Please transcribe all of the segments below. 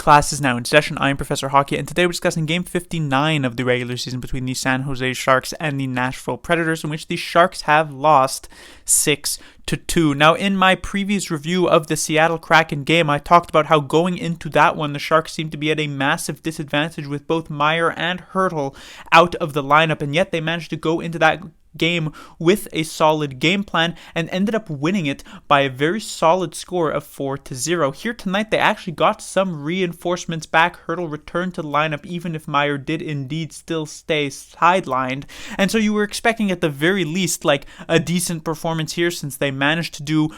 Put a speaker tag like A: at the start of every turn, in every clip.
A: class is now in session. I am Professor Hockey, and today we're discussing Game 59 of the regular season between the San Jose Sharks and the Nashville Predators, in which the Sharks have lost 6-2. Now, in my previous review of the Seattle Kraken game, I talked about how going into that one, the Sharks seemed to be at a massive disadvantage with both Meyer and Hertl out of the lineup, and yet they managed to go into that game with a solid game plan and ended up winning it by a very solid score of 4-0. Here tonight, they actually got some reinforcements back. Hertl returned to the lineup, even if Meyer did indeed still stay sidelined. And so you were expecting at the very least like a decent performance here, since they managed to do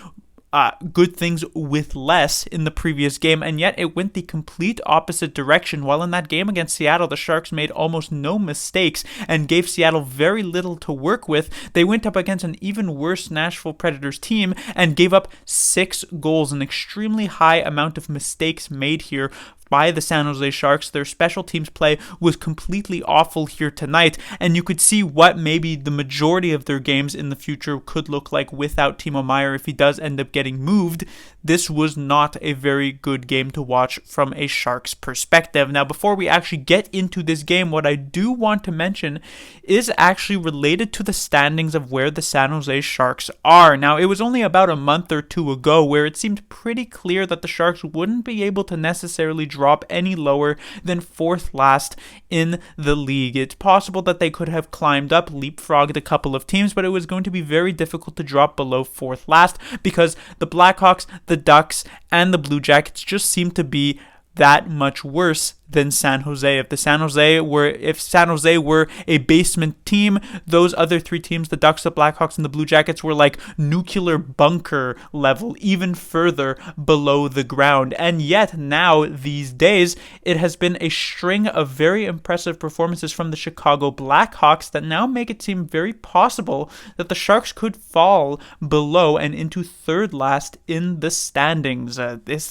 A: good things with less in the previous game, and yet it went the complete opposite direction. While in that game against Seattle, the Sharks made almost no mistakes and gave Seattle very little to work with. They went up against an even worse Nashville Predators team and gave up 6 goals, an extremely high amount of mistakes made here by the San Jose Sharks. Their special teams play was completely awful here tonight, and you could see what maybe the majority of their games in the future could look like without Timo Meier if he does end up getting moved. This was not a very good game to watch from a Sharks perspective. Now, before we actually get into this game, what I do want to mention is actually related to the standings of where the San Jose Sharks are. Now, it was only about a month or two ago where it seemed pretty clear that the Sharks wouldn't be able to necessarily drop any lower than 4th last in the league. It's possible that they could have climbed up, leapfrogged a couple of teams, but it was going to be very difficult to drop below 4th last because the Blackhawks, the Ducks, and the Blue Jackets just seem to be that much worse than San Jose. If San Jose were a basement team, those other 3 teams, the Ducks, the Blackhawks, and the Blue Jackets, were like nuclear bunker level, even further below the ground. And yet now, these days, it has been a string of very impressive performances from the Chicago Blackhawks that now make it seem very possible that the Sharks could fall below and into 3rd last in the standings.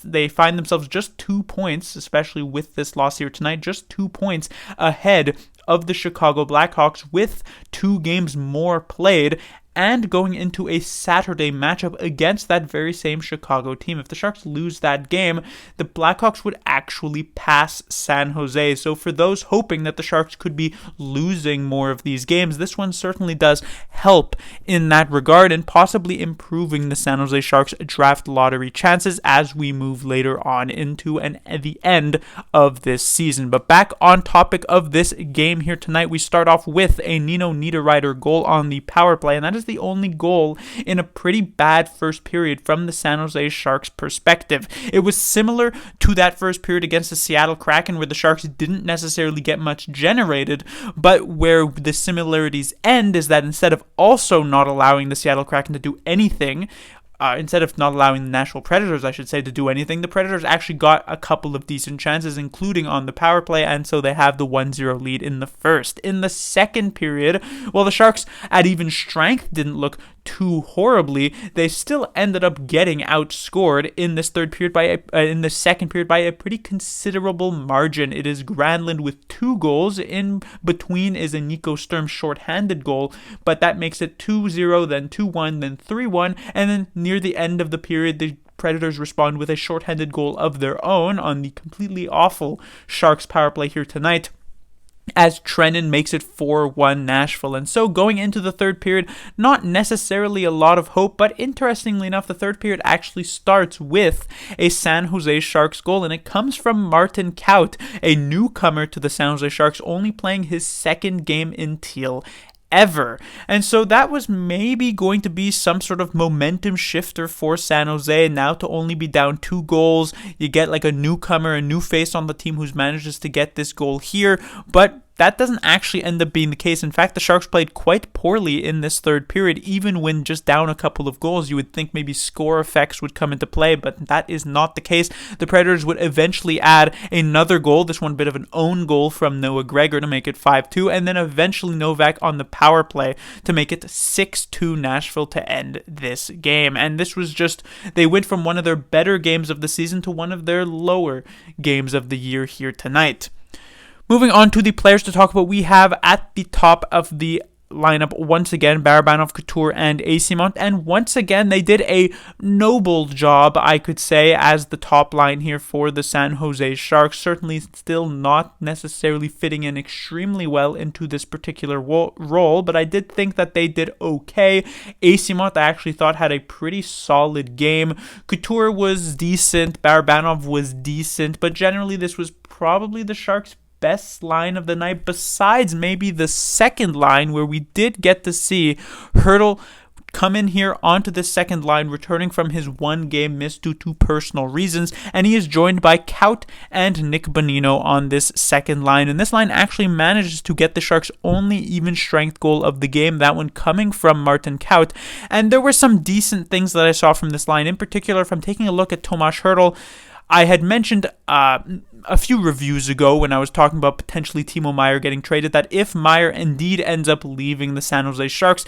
A: They find themselves just 2 points, especially with this loss here tonight, just 2 points ahead of the Chicago Blackhawks with 2 games more played, and going into a Saturday matchup against that very same Chicago team. If the Sharks lose that game, the Blackhawks would actually pass San Jose. So for those hoping that the Sharks could be losing more of these games, this one certainly does help in that regard and possibly improving the San Jose Sharks draft lottery chances as we move later on into the end of this season. But back on topic of this game here tonight, we start off with a Nino Niederreiter goal on the power play, and that is the only goal in a pretty bad first period from the San Jose Sharks perspective. It was similar to that first period against the Seattle Kraken, where the Sharks didn't necessarily get much generated, but where the similarities end is that instead of also not allowing the Seattle Kraken to do anything, instead of not allowing the Nashville Predators, I should say, to do anything, the Predators actually got a couple of decent chances, including on the power play, and so they have the 1-0 lead in the first. In the second period, while the Sharks at even strength didn't look too horribly, they still ended up getting outscored in this second period by a pretty considerable margin. It is Granlund with 2 goals. In between is a Nico Sturm shorthanded goal, but that makes it 2-0, then 2-1, then 3-1, and then near the end of the period, the Predators respond with a shorthanded goal of their own on the completely awful Sharks power play here tonight, as Trennan makes it 4-1 Nashville. And so going into the third period, not necessarily a lot of hope, but interestingly enough, the third period actually starts with a San Jose Sharks goal, and it comes from Martin Kaut, a newcomer to the San Jose Sharks, only playing his second game in teal ever. And so that was maybe going to be some sort of momentum shifter for San Jose. Now to only be down 2 goals, you get like a newcomer, a new face on the team who manages to get this goal here, but that doesn't actually end up being the case. In fact, the Sharks played quite poorly in this third period. Even when just down a couple of goals, you would think maybe score effects would come into play, but that is not the case. The Predators would eventually add another goal, this one a bit of an own goal from Noah Gregor to make it 5-2, and then eventually Novak on the power play to make it 6-2 Nashville to end this game. And this was just, they went from one of their better games of the season to one of their lower games of the year here tonight. Moving on to the players to talk about, we have at the top of the lineup once again, Barabanov, Couture, and Asimont, and once again they did a noble job, I could say, as the top line here for the San Jose Sharks. Certainly still not necessarily fitting in extremely well into this particular role, but I did think that they did okay. Asimont I actually thought had a pretty solid game. Couture was decent, Barabanov was decent, but generally this was probably the Sharks' best line of the night, besides maybe the second line, where we did get to see Hertl come in here onto the second line, returning from his one game miss due to personal reasons, and he is joined by Kaut and Nick Bonino on this second line, and this line actually manages to get the Sharks' only even strength goal of the game, that one coming from Martin Kaut. And there were some decent things that I saw from this line, in particular from taking a look at Tomas Hertl. I had mentioned a few reviews ago when I was talking about potentially Timo Meier getting traded that if Meier indeed ends up leaving the San Jose Sharks,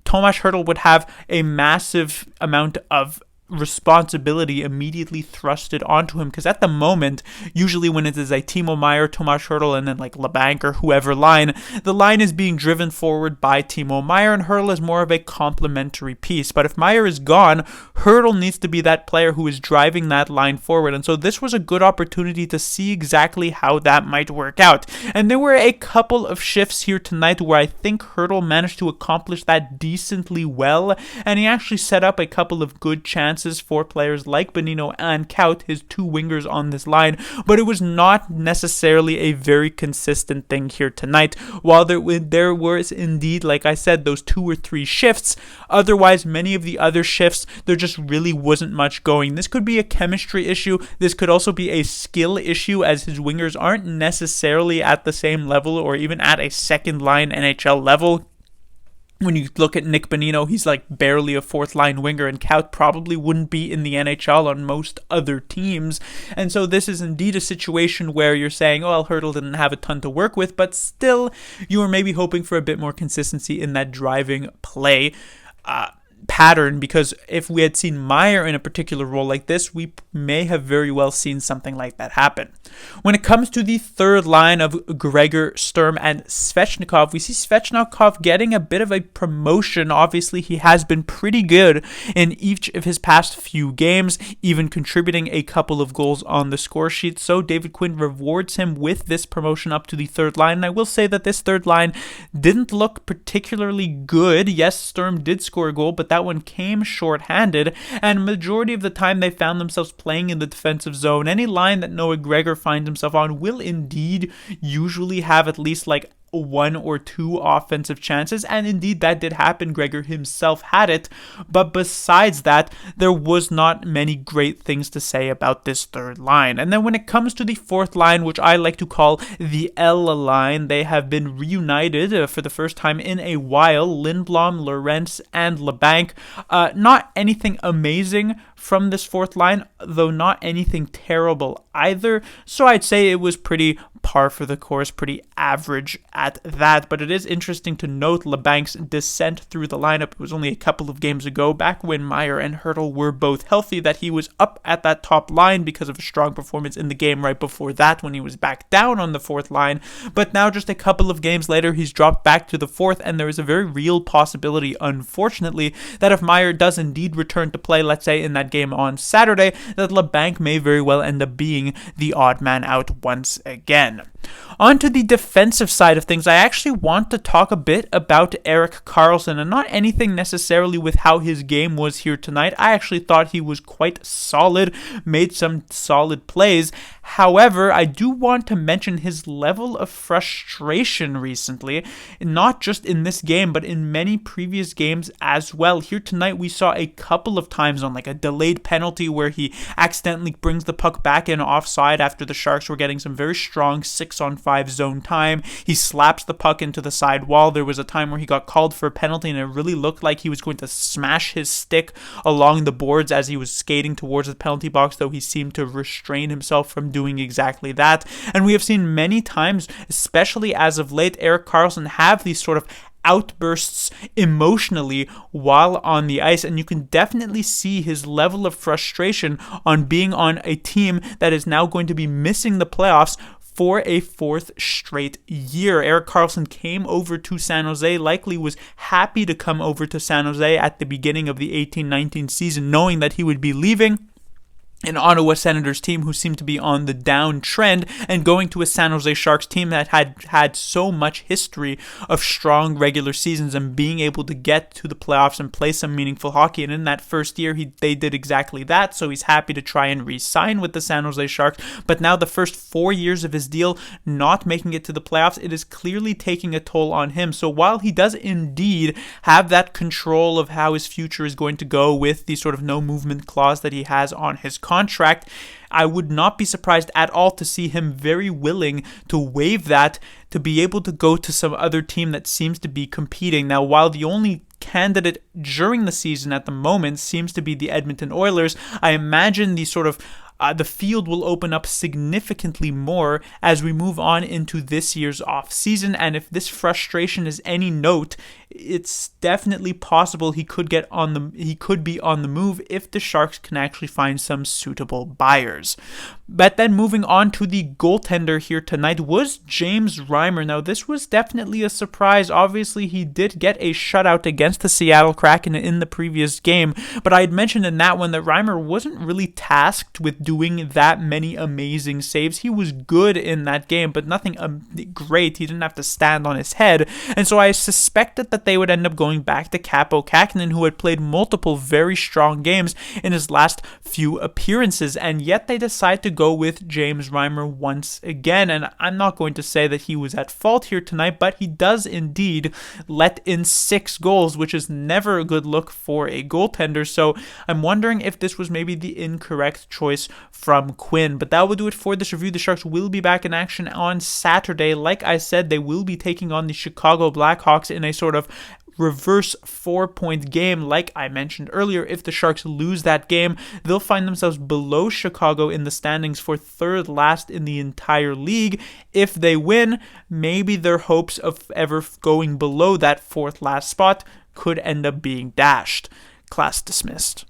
A: Tomas Hertl would have a massive amount of responsibility immediately thrusted onto him, because at the moment, usually when it is a Timo Meier, Tomas Hertl, and then like LeBanc or whoever line, the line is being driven forward by Timo Meier, and Hertl is more of a complementary piece. But if Meier is gone, Hertl needs to be that player who is driving that line forward, and so this was a good opportunity to see exactly how that might work out. And there were a couple of shifts here tonight where I think Hertl managed to accomplish that decently well, and he actually set up a couple of good chances for players like Bonino and Kaut, his two wingers on this line, but it was not necessarily a very consistent thing here tonight. While there was indeed, like I said, those 2 or 3 shifts, otherwise many of the other shifts, there just really wasn't much going. This could be a chemistry issue, this could also be a skill issue, as his wingers aren't necessarily at the same level or even at a second line NHL level. When you look at Nick Bonino, he's like barely a fourth line winger, and Kaut probably wouldn't be in the NHL on most other teams. And so this is indeed a situation where you're saying, oh, well, Hertl didn't have a ton to work with, but still you were maybe hoping for a bit more consistency in that driving play pattern, because if we had seen Meier in a particular role like this, we may have very well seen something like that happen. When it comes to the third line of Gregor, Sturm, and Svechnikov, we see Svechnikov getting a bit of a promotion. Obviously, he has been pretty good in each of his past few games, even contributing a couple of goals on the score sheet. So David Quinn rewards him with this promotion up to the third line. And I will say that this third line didn't look particularly good. Yes, Sturm did score a goal, but that one came shorthanded, and majority of the time they found themselves playing in the defensive zone. Any line that Noah Gregor finds himself on will indeed usually have at least like 1 or 2 offensive chances, and indeed that did happen. Gregor himself had it, but besides that, there was not many great things to say about this third line. And then when it comes to the fourth line, which I like to call the L line, they have been reunited for the first time in a while. Lindblom, Lorentz, and LeBanc. Not anything amazing from this fourth line, though not anything terrible either. So I'd say it was pretty par for the course, pretty average at that. But it is interesting to note LeBanc's descent through the lineup. It was only a couple of games ago, back when Meier and Hertl were both healthy, that he was up at that top line because of a strong performance in the game right before that when he was back down on the fourth line. But now just a couple of games later, he's dropped back to the fourth, and there is a very real possibility, unfortunately, that if Meier does indeed return to play, let's say in that game on Saturday, that LeBanc may very well end up being the odd man out once again. On to the defensive side of things, I actually want to talk a bit about Erik Karlsson, and not anything necessarily with how his game was here tonight. I actually thought he was quite solid, made some solid plays. However, I do want to mention his level of frustration recently, not just in this game, but in many previous games as well. Here tonight, we saw a couple of times on like a delayed penalty where he accidentally brings the puck back in offside after the Sharks were getting some very strong 6-on-5 zone time. He slaps the puck into the side wall. There was a time where he got called for a penalty, and it really looked like he was going to smash his stick along the boards as he was skating towards the penalty box, though he seemed to restrain himself from doing exactly that. And we have seen many times, especially as of late, Erik Karlsson have these sort of outbursts emotionally while on the ice, and you can definitely see his level of frustration on being on a team that is now going to be missing the playoffs for a fourth straight year. Erik Karlsson came over to San Jose, likely was happy to come over to San Jose at the beginning of the 18-19 season, knowing that he would be leaving an Ottawa Senators team who seemed to be on the downtrend, and going to a San Jose Sharks team that had so much history of strong regular seasons and being able to get to the playoffs and play some meaningful hockey. And in that first year, they did exactly that, so he's happy to try and re-sign with the San Jose Sharks. But now the first 4 years of his deal not making it to the playoffs, it is clearly taking a toll on him. So while he does indeed have that control of how his future is going to go with the sort of no movement clause that he has on his contract, I would not be surprised at all to see him very willing to waive that to be able to go to some other team that seems to be competing. Now, while the only candidate during the season at the moment seems to be the Edmonton Oilers, I imagine the field will open up significantly more as we move on into this year's off season. And if this frustration is any note, it's definitely possible he could be on the move if the Sharks can actually find some suitable buyers. But then moving on to the goaltender here tonight was James Reimer. Now, this was definitely a surprise. Obviously, he did get a shutout against the Seattle Kraken in the previous game, but I had mentioned in that one that Reimer wasn't really tasked with doing that many amazing saves. He was good in that game, but nothing great. He didn't have to stand on his head, and so I suspected that they would end up going back to Kaapo Kähkönen, who had played multiple very strong games in his last few appearances, and yet they decide to go with James Reimer once again. And I'm not going to say that he was at fault here tonight, but he does indeed let in 6 goals, which is never a good look for a goaltender. So I'm wondering if this was maybe the incorrect choice from Quinn. But that will do it for this review. The Sharks will be back in action on Saturday. Like I said, they will be taking on the Chicago Blackhawks in a sort of reverse 4-point game. Like I mentioned earlier, if the Sharks lose that game, they'll find themselves below Chicago in the standings for third last in the entire league. If they win, maybe their hopes of ever going below that fourth last spot could end up being dashed. Class dismissed.